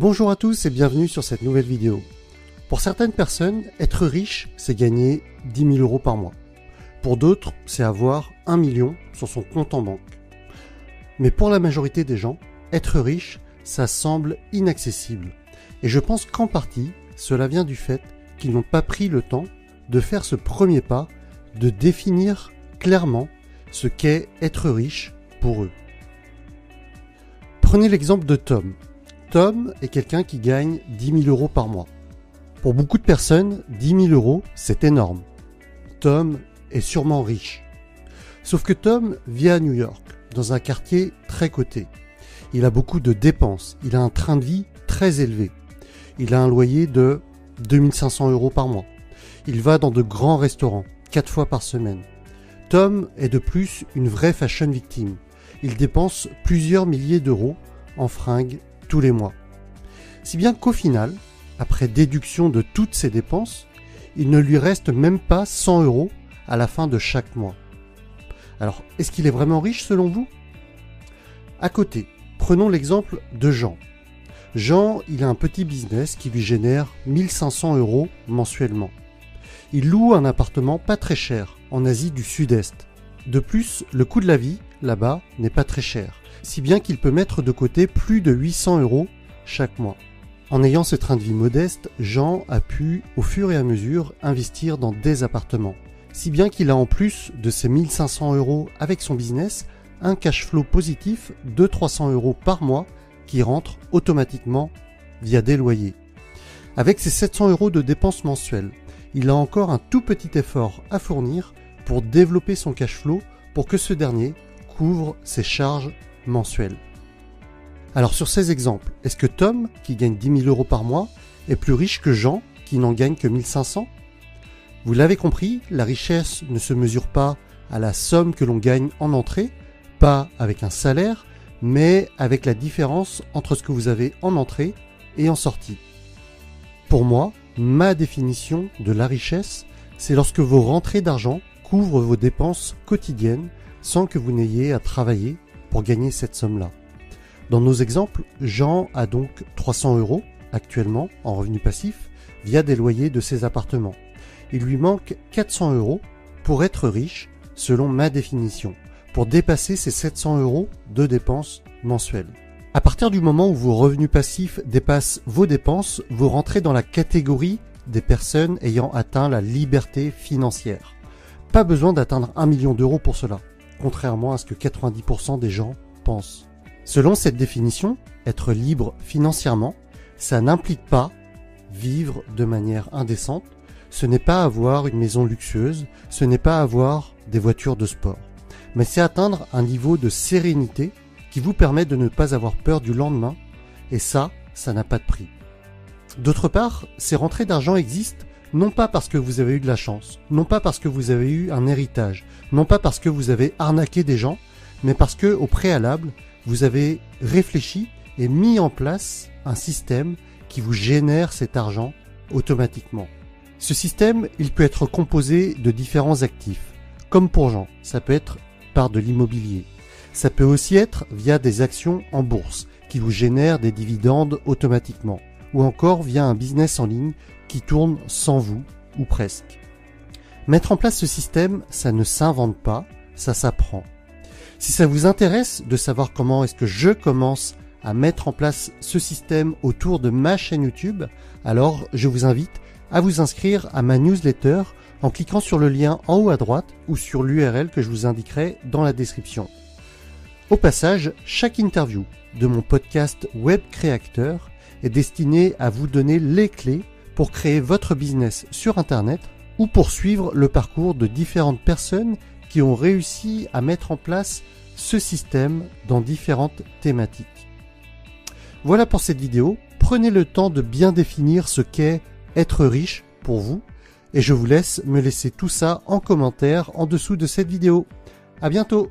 Bonjour à tous et bienvenue sur cette nouvelle vidéo. Pour certaines personnes, être riche, c'est gagner 10 000 € par mois. Pour d'autres, c'est avoir 1 million sur son compte en banque. Mais pour la majorité des gens, être riche, ça semble inaccessible. Et je pense qu'en partie, cela vient du fait qu'ils n'ont pas pris le temps de faire ce premier pas, de définir clairement ce qu'est être riche pour eux. Prenez l'exemple de Tom. Tom est quelqu'un qui gagne 10 000 € par mois. Pour beaucoup de personnes, 10 000 €, c'est énorme. Tom est sûrement riche. Sauf que Tom vit à New York, dans un quartier très coté. Il a beaucoup de dépenses, il a un train de vie très élevé. Il a un loyer de 2 500 € par mois. Il va dans de grands restaurants, 4 fois par semaine. Tom est de plus une vraie fashion victime. Il dépense plusieurs milliers d'euros en fringues tous les mois. Si bien qu'au final, après déduction de toutes ses dépenses, il ne lui reste même pas 100 € à la fin de chaque mois. Alors, est-ce qu'il est vraiment riche selon vous ? À côté, prenons l'exemple de Jean. Jean, il a un petit business qui lui génère 1 500 € mensuellement. Il loue un appartement pas très cher en Asie du Sud-Est. De plus, le coût de la vie, là-bas, n'est pas très cher, si bien qu'il peut mettre de côté plus de 800 € chaque mois. En ayant ce train de vie modeste, Jean a pu, au fur et à mesure, investir dans des appartements, si bien qu'il a en plus de ses 1 500 € avec son business, un cash flow positif de 300 € par mois qui rentre automatiquement via des loyers. Avec ses 700 € de dépenses mensuelles, il a encore un tout petit effort à fournir pour développer son cash flow pour que ce dernier couvre ses charges mensuelles. Alors sur ces exemples, est-ce que Tom, qui gagne 10 000 € par mois, est plus riche que Jean, qui n'en gagne que 1 500 ? Vous l'avez compris, la richesse ne se mesure pas à la somme que l'on gagne en entrée, pas avec un salaire, mais avec la différence entre ce que vous avez en entrée et en sortie. Pour moi, ma définition de la richesse, c'est lorsque vos rentrées d'argent couvrent vos dépenses quotidiennes sans que vous n'ayez à travailler pour gagner cette somme-là. Dans nos exemples, Jean a donc 300 € actuellement en revenu passif via des loyers de ses appartements. Il lui manque 400 € pour être riche selon ma définition, pour dépasser ces 700 € de dépenses mensuelles. À partir du moment où vos revenus passifs dépassent vos dépenses, vous rentrez dans la catégorie des personnes ayant atteint la liberté financière. Pas besoin d'atteindre 1 million d'euros pour cela, contrairement à ce que 90% des gens pensent. Selon cette définition, être libre financièrement, ça n'implique pas vivre de manière indécente, ce n'est pas avoir une maison luxueuse, ce n'est pas avoir des voitures de sport, mais c'est atteindre un niveau de sérénité qui vous permet de ne pas avoir peur du lendemain, et ça n'a pas de prix. D'autre part, ces rentrées d'argent existent non pas parce que vous avez eu de la chance, non pas parce que vous avez eu un héritage, non pas parce que vous avez arnaqué des gens, mais parce que, au préalable, vous avez réfléchi et mis en place un système qui vous génère cet argent automatiquement. Ce système, il peut être composé de différents actifs. Comme pour Jean, ça peut être par de l'immobilier. Ça peut aussi être via des actions en bourse qui vous génèrent des dividendes automatiquement. Ou encore via un business en ligne qui tourne sans vous, ou presque. Mettre en place ce système, ça ne s'invente pas, ça s'apprend. Si ça vous intéresse de savoir comment est-ce que je commence à mettre en place ce système autour de ma chaîne YouTube, alors je vous invite à vous inscrire à ma newsletter en cliquant sur le lien en haut à droite ou sur l'URL que je vous indiquerai dans la description. Au passage, chaque interview de mon podcast Web Créateur est destinée à vous donner les clés pour créer votre business sur Internet ou pour suivre le parcours de différentes personnes qui ont réussi à mettre en place ce système dans différentes thématiques. Voilà pour cette vidéo. Prenez le temps de bien définir ce qu'est être riche pour vous et je vous laisse me laisser tout ça en commentaire en dessous de cette vidéo. À bientôt!